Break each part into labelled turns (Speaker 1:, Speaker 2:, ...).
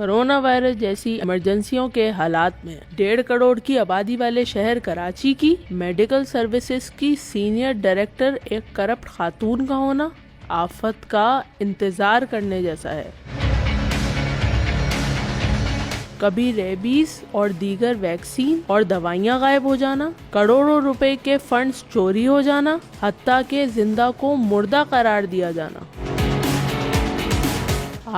Speaker 1: Corona virus جیسی ایمرجنسیوں کے حالات میں 1.5 کروڑ کی آبادی والے شہر کراچی کی میڈیکل سروسز کی سینئر ڈائریکٹر ایک کرپٹ خاتون کا ہونا آفت کا انتظار کرنے جیسا ہے۔ کبھی ریبیز اور دیگر ویکسین اور دوائیاں غائب ہو جانا، کروڑوں روپے کے فنڈز چوری ہو جانا، حتیٰ کہ زندہ کو مردہ قرار دیا جانا۔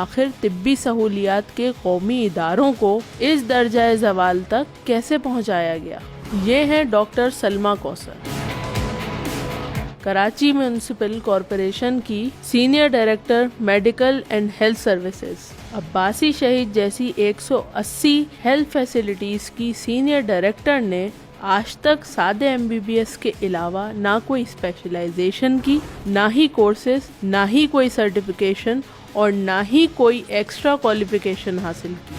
Speaker 1: آخر طبی سہولیات کے قومی اداروں کو اس درجہ زوال تک کیسے پہنچایا گیا؟ یہ ہیں ڈاکٹر سلمیٰ کوثر، کراچی میونسپل کارپوریشن کی senior director medical and health services, Abbasi شہید جیسی 180 ہیلتھ فیسلٹیز کی سینئر ڈائریکٹر نے آج تک سادے MBBS کے علاوہ نہ کوئی اسپیشلائزیشن کی، نہ ہی کورسز، نہ ہی کوئی سرٹیفکیشن اور نہ ہی کوئی ایکسٹرا کوالیفیکیشن حاصل کی۔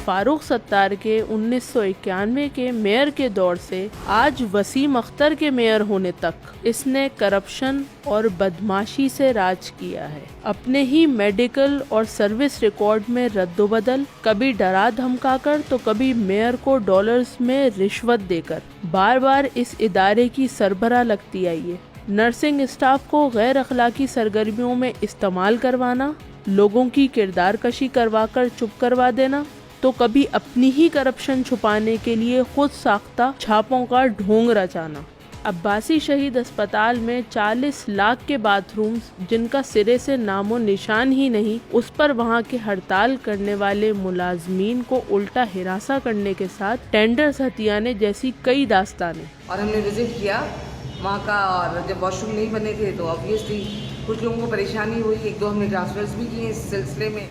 Speaker 1: فاروق ستار کے 1991 کے میئر کے دور سے آج وسیم اختر کے میئر ہونے تک اس نے کرپشن اور بدماشی سے راج کیا ہے۔ اپنے ہی میڈیکل اور سروس ریکارڈ میں رد و بدل، کبھی ڈرا دھمکا کر تو کبھی میئر کو ڈالرز میں رشوت دے کر بار بار اس ادارے کی سربراہ لگتی آئی ہے۔ نرسنگ اسٹاف کو غیر اخلاقی سرگرمیوں میں استعمال کروانا، لوگوں کی کردار کشی کروا کر چپ کروا دینا، تو کبھی اپنی ہی کرپشن چھپانے کے لیے خود ساختہ چھاپوں کا ڈھونگ رچانا۔ عباسی شہید اسپتال میں 40 لاکھ کے باتھ رومز جن کا سرے سے نام و نشان ہی نہیں، اس پر وہاں کے ہڑتال کرنے والے ملازمین کو الٹا ہراساں کرنے کے ساتھ ٹینڈرز ہتھیانے جیسی کئی داستانیں۔
Speaker 2: اور ہم نے وزٹ کیا وہاں کا، اور جب واش روم نہیں بنے تھے تو آبویسلی کچھ لوگوں کو پریشانی ہوئی، 1-2 ہم نے ٹرانسفرز بھی کیے اس سلسلے میں۔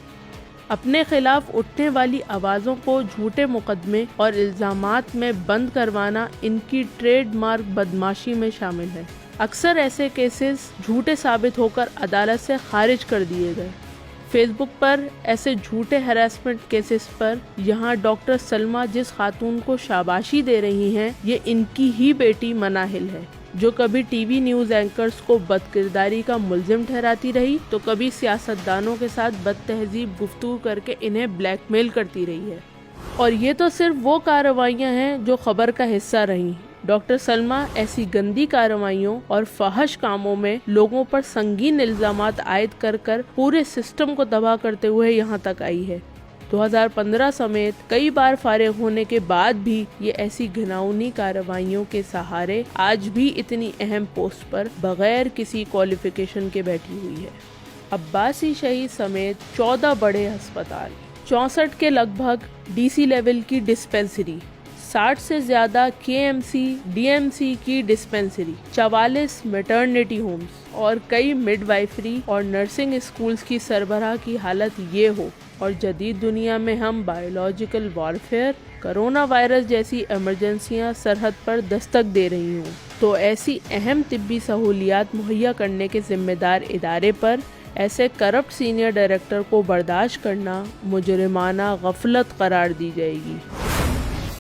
Speaker 1: اپنے خلاف اٹھنے والی آوازوں کو جھوٹے مقدمے اور الزامات میں بند کروانا ان کی ٹریڈ مارک بدماشی میں شامل ہے۔ اکثر ایسے کیسز جھوٹے ثابت ہو کر عدالت سے خارج کر دیے گئے۔ فیس بک پر ایسے جھوٹے ہراسمنٹ کیسز پر یہاں ڈاکٹر سلمیٰ جس خاتون کو شاباشی دے رہی ہیں، یہ ان کی ہی بیٹی مناہل ہے، جو کبھی ٹی وی نیوز اینکرز کو بد کرداری کا ملزم ٹھہراتی رہی تو کبھی سیاستدانوں کے ساتھ بد تہذیب گفتگو کر کے انہیں بلیک میل کرتی رہی ہے۔ اور یہ تو صرف وہ کارروائیاں ہیں جو خبر کا حصہ رہیں۔ ڈاکٹر سلمیٰ ایسی گندی کارروائیوں اور فحش کاموں میں لوگوں پر سنگین الزامات عائد کر کر پورے سسٹم کو تباہ کرتے ہوئے یہاں تک آئی ہے۔ 2015 سمیت کئی بار فارغ ہونے کے بعد بھی یہ ایسی گھناؤنی کارروائیوں کے سہارے آج بھی اتنی اہم پوسٹ پر بغیر کسی کوالیفیکیشن کے بیٹھی ہوئی ہے۔ عباسی شہید سمیت 14 بڑے ہسپتال، 64 کے لگ بھگ DC لیول کی ڈسپنسری، 60 سے زیادہ KMC DMC کی ڈسپنسری، 44 میٹرنٹی ہومز اور کئی مڈ وائفری اور نرسنگ اسکولز کی سربراہ کی حالت یہ ہو، اور جدید دنیا میں ہم بایولوجیکل وارفیئر، کرونا وائرس جیسی ایمرجنسیاں سرحد پر دستک دے رہی ہوں، تو ایسی اہم طبی سہولیات مہیا کرنے کے ذمہ دار ادارے پر ایسے کرپٹ سینئر ڈائریکٹر کو برداشت کرنا مجرمانہ غفلت قرار دی جائے گی۔